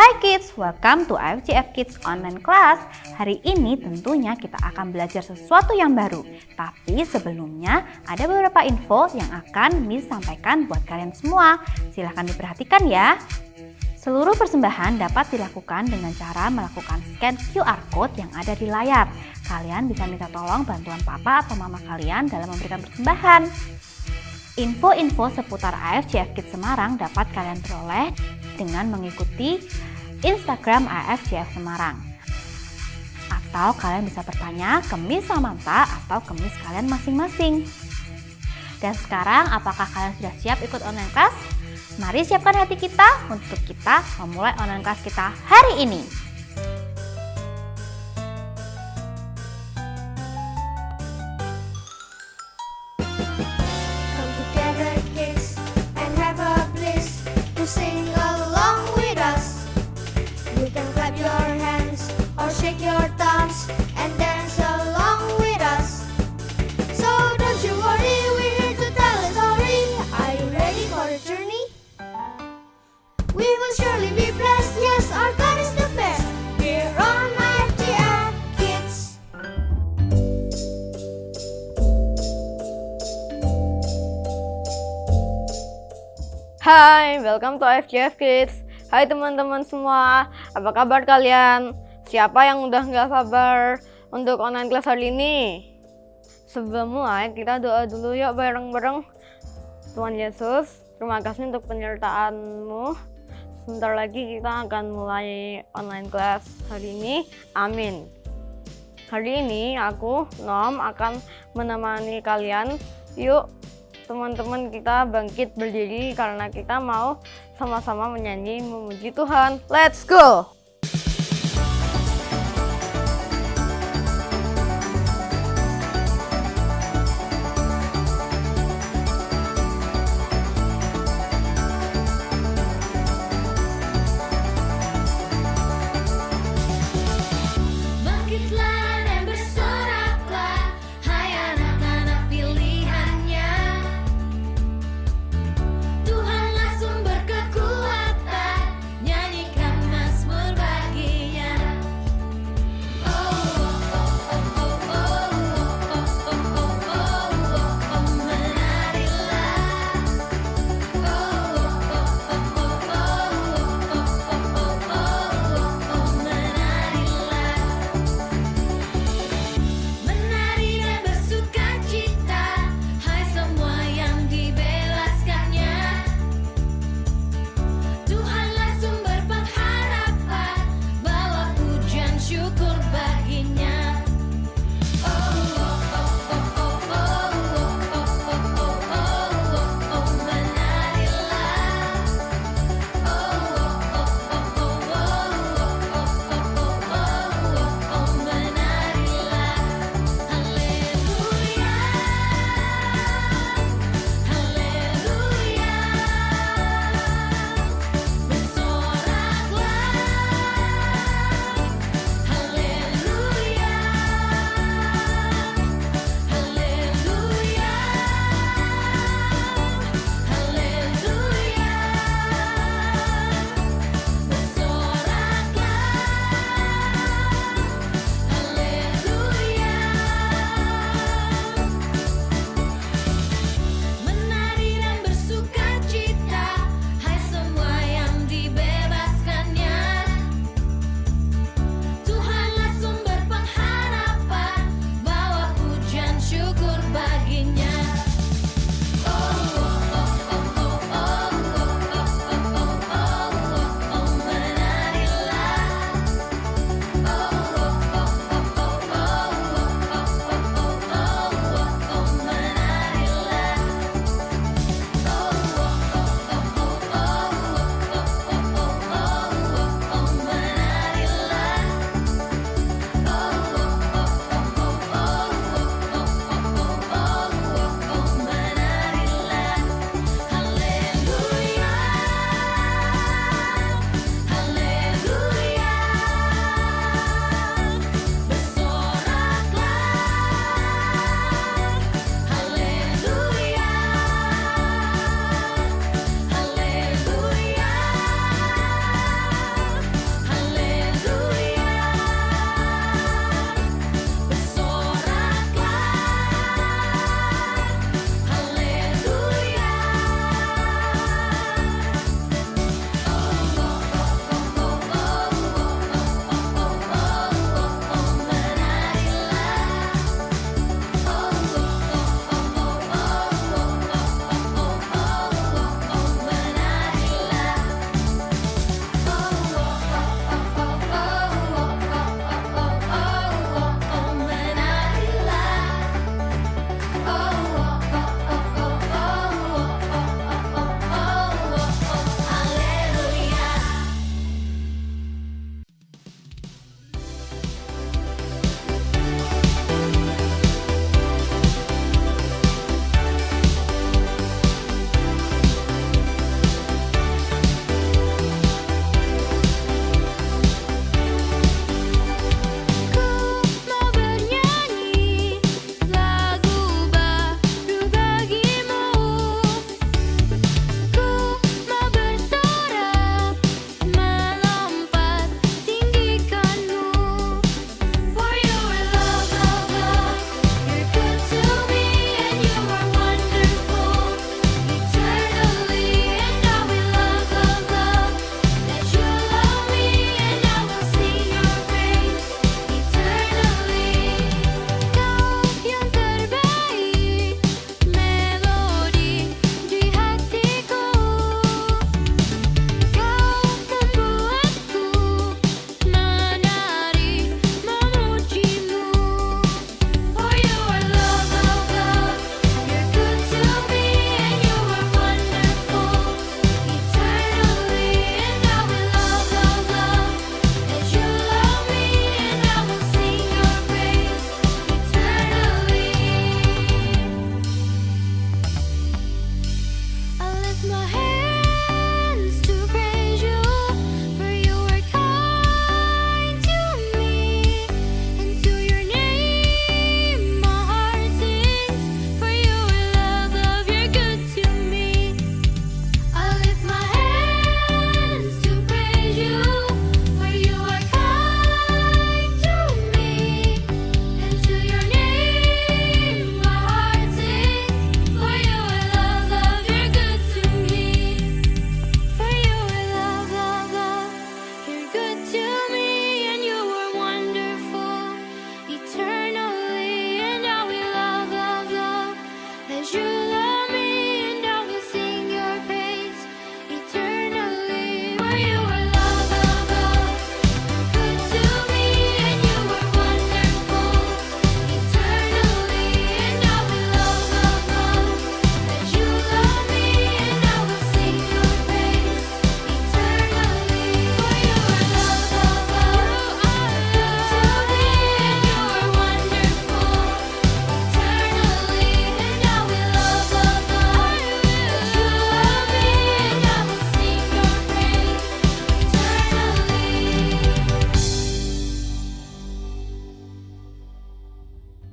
Hai kids, welcome to AFJF Kids Online Class. Hari ini tentunya kita akan belajar sesuatu yang baru. Tapi sebelumnya ada beberapa info yang akan Miss sampaikan buat kalian semua. Silahkan diperhatikan ya. Seluruh persembahan dapat dilakukan dengan cara melakukan scan QR Code yang ada di layar. Kalian bisa minta tolong bantuan papa atau mama kalian dalam memberikan persembahan. Info-info seputar AFJF Kids Semarang dapat kalian peroleh dengan mengikuti Instagram AFJF Semarang. Atau kalian bisa bertanya ke Miss Samantha atau ke Miss kalian masing-masing. Dan sekarang apakah kalian sudah siap ikut online class? Mari siapkan hati kita untuk kita memulai online class kita hari ini. Hai, welcome to AFJF Kids. Hai teman-teman semua, apa kabar kalian? Siapa yang udah nggak sabar untuk online class hari ini? Sebelum mulai, kita doa dulu yuk bareng-bareng. Tuhan Yesus, terima kasih untuk penyertaan-Mu. Sebentar lagi kita akan mulai online class hari ini. Amin. Hari ini aku, Nom, akan menemani kalian. Yuk teman-teman kita bangkit berdiri karena kita mau sama-sama menyanyi memuji Tuhan. Let's go! Tuhanlah sumber kekuatan, nyanyikan Mazmur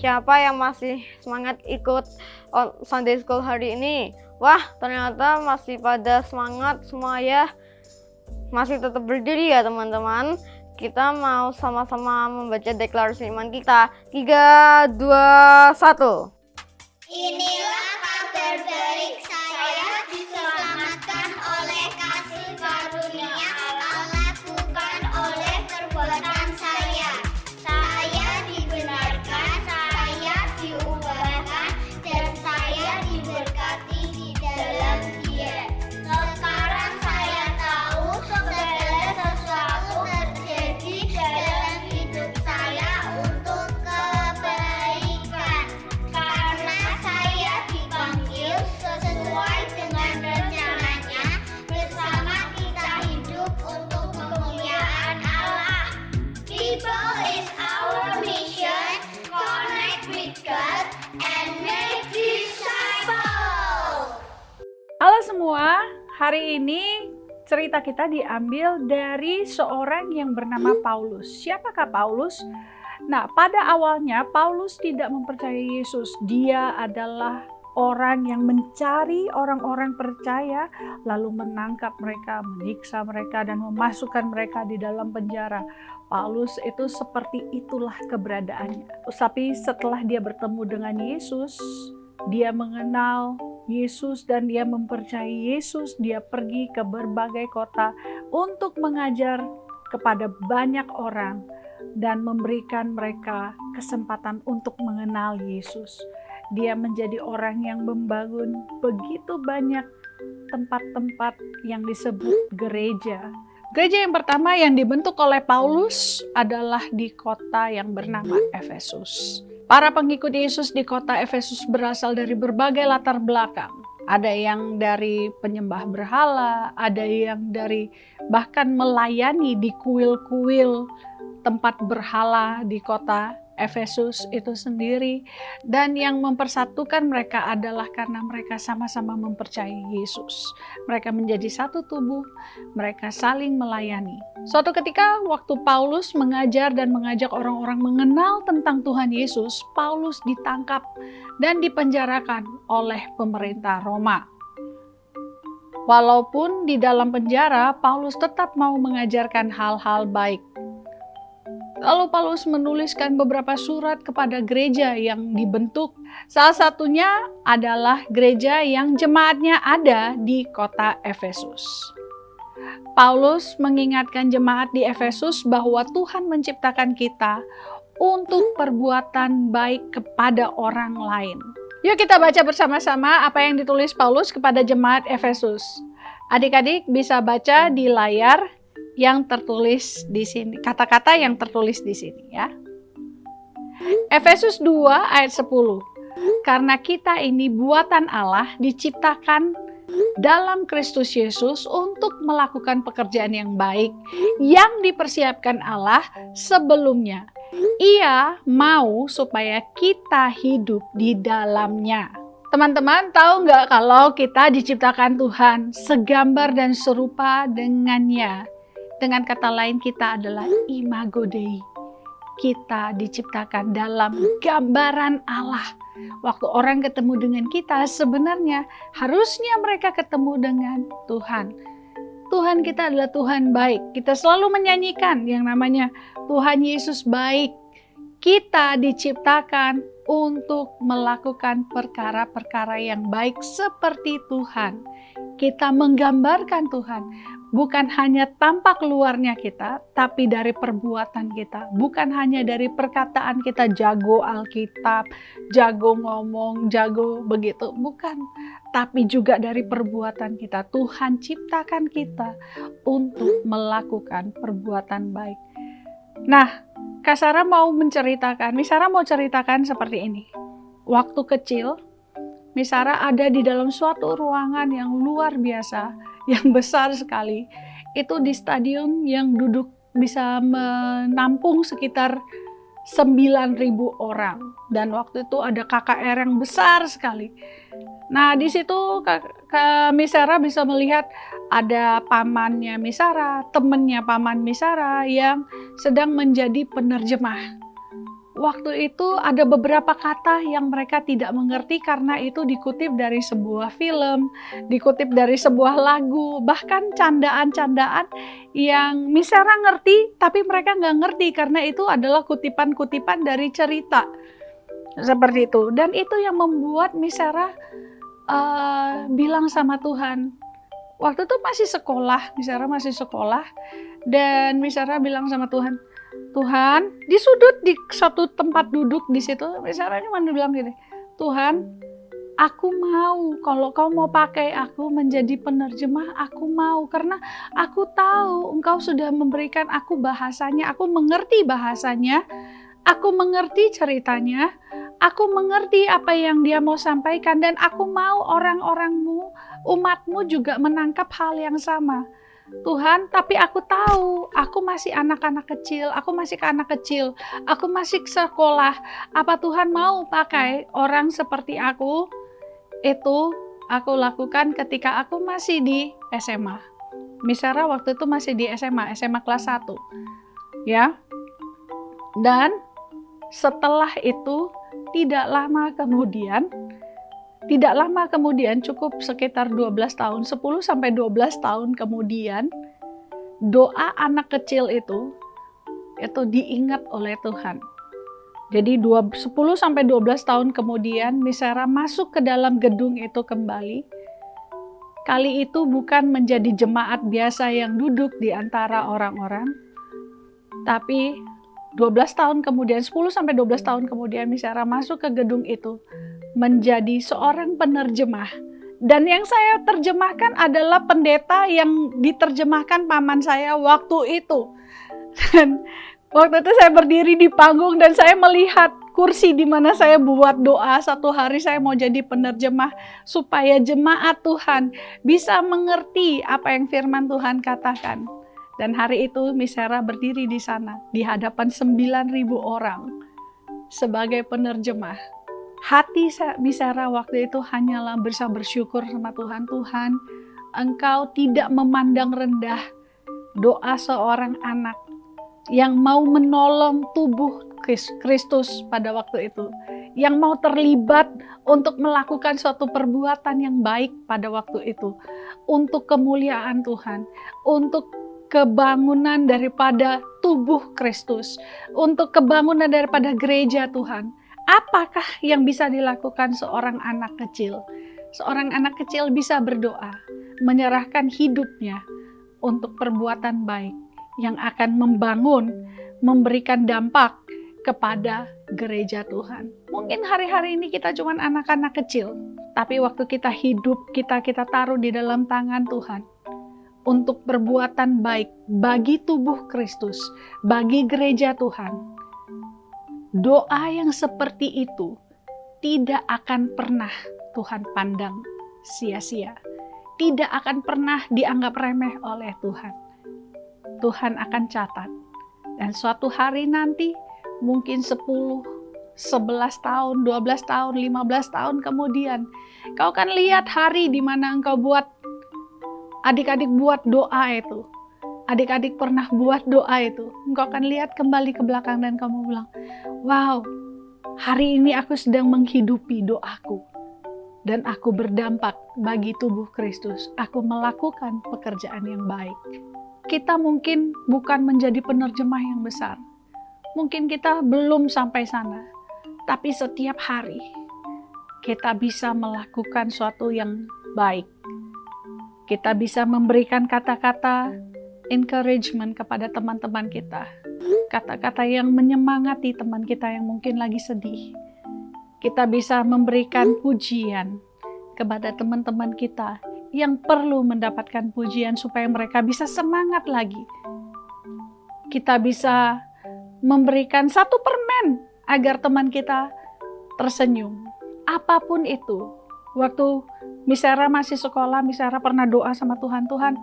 siapa yang masih semangat ikut Sunday School hari ini? Wah, ternyata masih pada semangat semua ya. Masih tetap berdiri ya teman-teman. Kita mau sama-sama membaca deklarasi iman kita. 3, 2, 1. Inilah kabar baik, saya diselamatkan oleh kasih karunia Allah, bukan oleh perbuatan saya. Saya dibenarkan, saya diubahkan, dan saya diberkati di dalam Dia. Sekarang saya tahu segala sesuatu terjadi dalam hidup saya untuk kebaikan. Karena saya dipanggil sesuai dengan rencananya, bersama kita hidup untuk kemuliaan Allah. People is our mission, connect with God and make disciples. Halo semua, hari ini cerita kita diambil dari seorang yang bernama Paulus. Siapakah Paulus? Nah, pada awalnya Paulus tidak mempercayai Yesus. Dia adalah orang yang mencari orang-orang percaya, lalu menangkap mereka, menyiksa mereka, dan memasukkan mereka di dalam penjara. Paulus itu seperti itulah keberadaannya. Tapi setelah dia bertemu dengan Yesus, dia mengenal Yesus dan dia mempercayai Yesus. Dia pergi ke berbagai kota untuk mengajar kepada banyak orang dan memberikan mereka kesempatan untuk mengenal Yesus. Dia menjadi orang yang membangun begitu banyak tempat-tempat yang disebut gereja. Gereja yang pertama yang dibentuk oleh Paulus adalah di kota yang bernama Efesus. Para pengikut Yesus di kota Efesus berasal dari berbagai latar belakang. Ada yang dari penyembah berhala, ada yang dari bahkan melayani di kuil-kuil tempat berhala di kota Efesus itu sendiri. Dan yang mempersatukan mereka adalah karena mereka sama-sama mempercayai Yesus. Mereka menjadi satu tubuh, mereka saling melayani. Suatu ketika waktu Paulus mengajar dan mengajak orang-orang mengenal tentang Tuhan Yesus, Paulus ditangkap dan dipenjarakan oleh pemerintah Roma. Walaupun di dalam penjara, Paulus tetap mau mengajarkan hal-hal baik. Lalu Paulus menuliskan beberapa surat kepada gereja yang dibentuk. Salah satunya adalah gereja yang jemaatnya ada di kota Efesus. Paulus mengingatkan jemaat di Efesus bahwa Tuhan menciptakan kita untuk perbuatan baik kepada orang lain. Yuk kita baca bersama-sama apa yang ditulis Paulus kepada jemaat Efesus. Adik-adik bisa baca di layar yang tertulis di sini, kata-kata yang tertulis di sini ya. Efesus 2 ayat 10. Karena kita ini buatan Allah, diciptakan dalam Kristus Yesus untuk melakukan pekerjaan yang baik yang dipersiapkan Allah sebelumnya. Ia mau supaya kita hidup di dalamnya. Teman-teman tahu nggak kalau kita diciptakan Tuhan segambar dan serupa dengannya? Dengan kata lain, kita adalah imago Dei. Kita diciptakan dalam gambaran Allah. Waktu orang ketemu dengan kita, sebenarnya harusnya mereka ketemu dengan Tuhan. Tuhan kita adalah Tuhan baik. Kita selalu menyanyikan yang namanya Tuhan Yesus baik. Kita diciptakan untuk melakukan perkara-perkara yang baik seperti Tuhan. Kita menggambarkan Tuhan. Bukan hanya tampak luarnya kita, tapi dari perbuatan kita. Bukan hanya dari perkataan kita jago Alkitab, jago ngomong, jago begitu. Bukan. Tapi juga dari perbuatan kita. Tuhan ciptakan kita untuk melakukan perbuatan baik. Nah, Kak Sarah mau menceritakan, Miss Sarah mau ceritakan seperti ini. Waktu kecil, Miss Sarah ada di dalam suatu ruangan yang luar biasa, yang besar sekali. Itu di stadion yang duduk bisa menampung sekitar 9.000 orang. Dan waktu itu ada KKR yang besar sekali. Nah, di situ Miss Sarah bisa melihat ada pamannya Miss Sarah, temennya paman Miss Sarah yang sedang menjadi penerjemah. waktu itu ada beberapa kata yang mereka tidak mengerti karena itu dikutip dari sebuah film, dikutip dari sebuah lagu, bahkan candaan-candaan yang Misera ngerti tapi mereka nggak ngerti karena itu adalah kutipan-kutipan dari cerita. Seperti itu. Dan itu yang membuat Misera bilang sama Tuhan. Waktu itu Misera masih sekolah, dan Misera bilang sama Tuhan, Tuhan, di sudut di satu tempat duduk di situ, Misera cuma bilang gini, Tuhan, aku mau, kalau kau mau pakai aku menjadi penerjemah, aku mau, karena aku tahu Engkau sudah memberikan aku bahasanya, aku mengerti bahasanya, aku mengerti ceritanya, aku mengerti apa yang dia mau sampaikan, dan aku mau orang-orangmu, umatmu juga menangkap hal yang sama. Tuhan, tapi aku tahu, aku masih anak-anak kecil, aku masih anak kecil, aku masih sekolah. Apa Tuhan mau pakai orang seperti aku? Itu aku lakukan ketika aku masih di SMA. Misera waktu itu masih di SMA kelas 1. Ya. Dan setelah itu tidak lama kemudian, cukup sekitar 12 tahun, 10 sampai 12 tahun kemudian, doa anak kecil itu diingat oleh Tuhan. Jadi 10 sampai 12 tahun kemudian Misera masuk ke dalam gedung itu kembali. Kali itu bukan menjadi jemaat biasa yang duduk di antara orang-orang, tapi 12 tahun kemudian, 10 sampai 12 tahun kemudian Misera masuk ke gedung itu menjadi seorang penerjemah. Dan yang saya terjemahkan adalah pendeta yang diterjemahkan paman saya waktu itu. Dan waktu itu saya berdiri di panggung dan saya melihat kursi di mana saya buat doa, satu hari saya mau jadi penerjemah supaya jemaat Tuhan bisa mengerti apa yang firman Tuhan katakan. Dan hari itu Misera berdiri di sana di hadapan 9.000 orang sebagai penerjemah. Hati Misera waktu itu hanyalah bisa bersyukur sama Tuhan. Tuhan, Engkau tidak memandang rendah doa seorang anak yang mau menolong tubuh Kristus pada waktu itu, yang mau terlibat untuk melakukan suatu perbuatan yang baik pada waktu itu, untuk kemuliaan Tuhan, untuk kebangunan daripada tubuh Kristus, untuk kebangunan daripada gereja Tuhan. Apakah yang bisa dilakukan seorang anak kecil? Seorang anak kecil bisa berdoa, menyerahkan hidupnya untuk perbuatan baik yang akan membangun, memberikan dampak kepada gereja Tuhan. Mungkin hari-hari ini kita cuma anak-anak kecil, tapi waktu kita hidup, kita taruh di dalam tangan Tuhan untuk perbuatan baik bagi tubuh Kristus, bagi gereja Tuhan. Doa yang seperti itu tidak akan pernah Tuhan pandang sia-sia. Tidak akan pernah dianggap remeh oleh Tuhan. Tuhan akan catat. Dan suatu hari nanti, mungkin 10, 11 tahun, 12 tahun, 15 tahun kemudian, kau akan lihat hari di mana engkau buat, adik-adik buat doa itu. Adik-adik pernah buat doa itu. Engkau akan lihat kembali ke belakang dan kamu bilang, wow, hari ini aku sedang menghidupi doaku. Dan aku berdampak bagi tubuh Kristus. Aku melakukan pekerjaan yang baik. Kita mungkin bukan menjadi penerjemah yang besar. Mungkin kita belum sampai sana. Tapi setiap hari kita bisa melakukan suatu yang baik. Kita bisa memberikan kata-kata encouragement kepada teman-teman kita. Kata-kata yang menyemangati teman kita yang mungkin lagi sedih. Kita bisa memberikan pujian kepada teman-teman kita yang perlu mendapatkan pujian supaya mereka bisa semangat lagi. Kita bisa memberikan satu permen agar teman kita tersenyum. Apapun itu. Waktu Misera masih sekolah, Misera pernah doa sama Tuhan, Tuhan,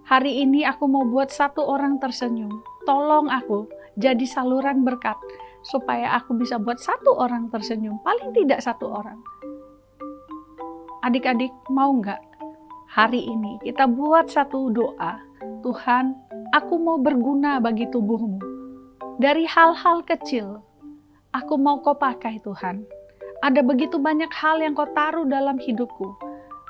hari ini aku mau buat satu orang tersenyum. Tolong aku jadi saluran berkat supaya aku bisa buat satu orang tersenyum. Paling tidak satu orang. Adik-adik mau nggak hari ini kita buat satu doa. Tuhan, aku mau berguna bagi tubuhmu. Dari hal-hal kecil, aku mau Kau pakai Tuhan. Ada begitu banyak hal yang Kau taruh dalam hidupku.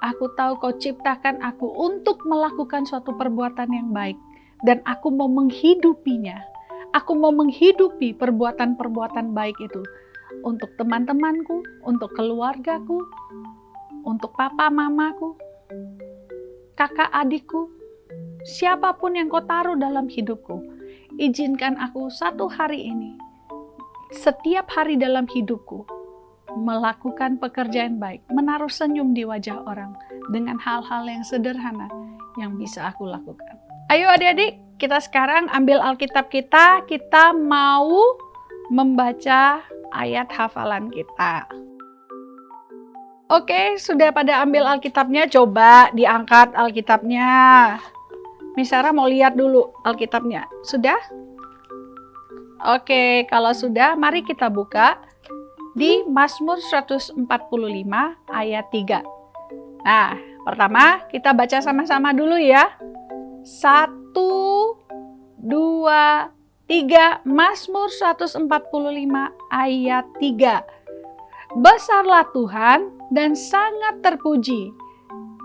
Aku tahu Kau ciptakan aku untuk melakukan suatu perbuatan yang baik. Dan aku mau menghidupinya. Aku mau menghidupi perbuatan-perbuatan baik itu. Untuk teman-temanku, untuk keluargaku, untuk papa mamaku, kakak adikku, siapapun yang Kau taruh dalam hidupku. Izinkan aku satu hari ini, setiap hari dalam hidupku, melakukan pekerjaan baik, menaruh senyum di wajah orang dengan hal-hal yang sederhana yang bisa aku lakukan. Ayo adik-adik, kita sekarang ambil Alkitab kita mau membaca ayat hafalan kita. Oke, sudah pada ambil Alkitabnya? Coba diangkat Alkitabnya. Misara mau lihat dulu Alkitabnya. Sudah? Oke, kalau sudah, mari kita buka di Mazmur 145 ayat 3. Nah, pertama kita baca sama-sama dulu ya. 1, 2, 3. Mazmur 145 ayat 3. Besarlah Tuhan dan sangat terpuji,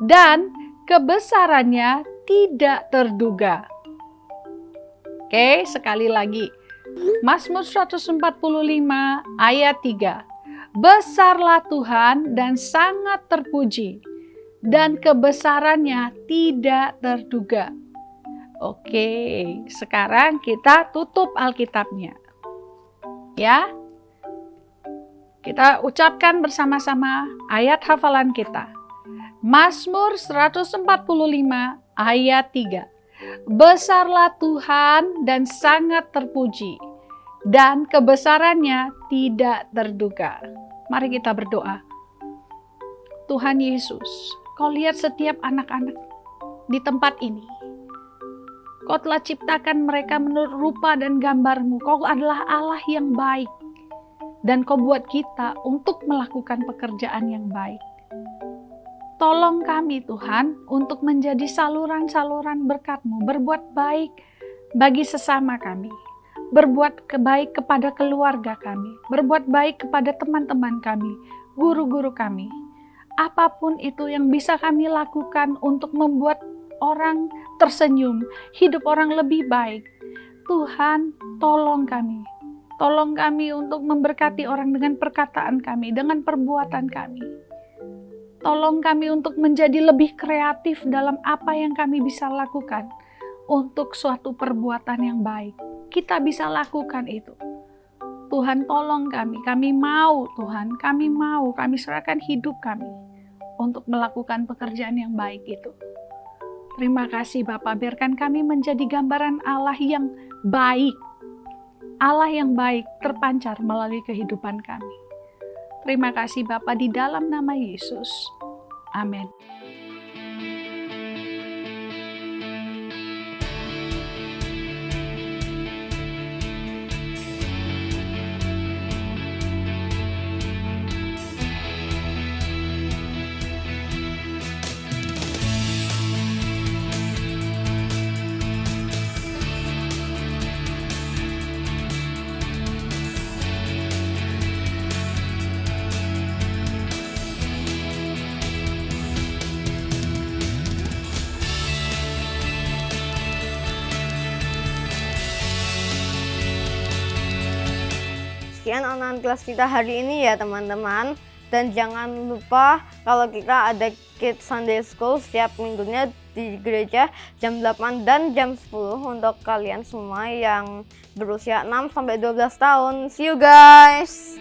dan kebesarannya tidak terduga. Oke, sekali lagi. Mazmur 145 ayat 3. Besarlah Tuhan dan sangat terpuji, dan kebesarannya tidak terduga. Oke, sekarang kita tutup Alkitabnya. Ya. Kita ucapkan bersama-sama ayat hafalan kita. Mazmur 145 ayat 3. Besarlah Tuhan dan sangat terpuji, dan kebesarannya tidak terduga. Mari kita berdoa. Tuhan Yesus, Kau lihat setiap anak-anak di tempat ini. Kau telah ciptakan mereka menurut rupa dan gambar-Mu. Kau adalah Allah yang baik. Dan Kau buat kita untuk melakukan pekerjaan yang baik. Tolong kami Tuhan untuk menjadi saluran-saluran berkat-Mu. Berbuat baik bagi sesama kami. Berbuat baik kepada keluarga kami. Berbuat baik kepada teman-teman kami. Guru-guru kami. Apapun itu yang bisa kami lakukan untuk membuat orang tersenyum, hidup orang lebih baik. Tuhan, tolong kami. Tolong kami untuk memberkati orang dengan perkataan kami, dengan perbuatan kami. Tolong kami untuk menjadi lebih kreatif dalam apa yang kami bisa lakukan untuk suatu perbuatan yang baik. Kita bisa lakukan itu. Tuhan, tolong kami mau Tuhan, kami serahkan hidup kami untuk melakukan pekerjaan yang baik itu. Terima kasih Bapak, biarkan kami menjadi gambaran Allah yang baik. Allah yang baik terpancar melalui kehidupan kami. Terima kasih Bapak, di dalam nama Yesus. Amin. Sekian online kelas kita hari ini ya teman-teman. Dan jangan lupa kalau kita ada Kids Sunday School setiap minggunya di gereja jam 8 dan jam 10 untuk kalian semua yang berusia 6 sampai 12 tahun. See you guys!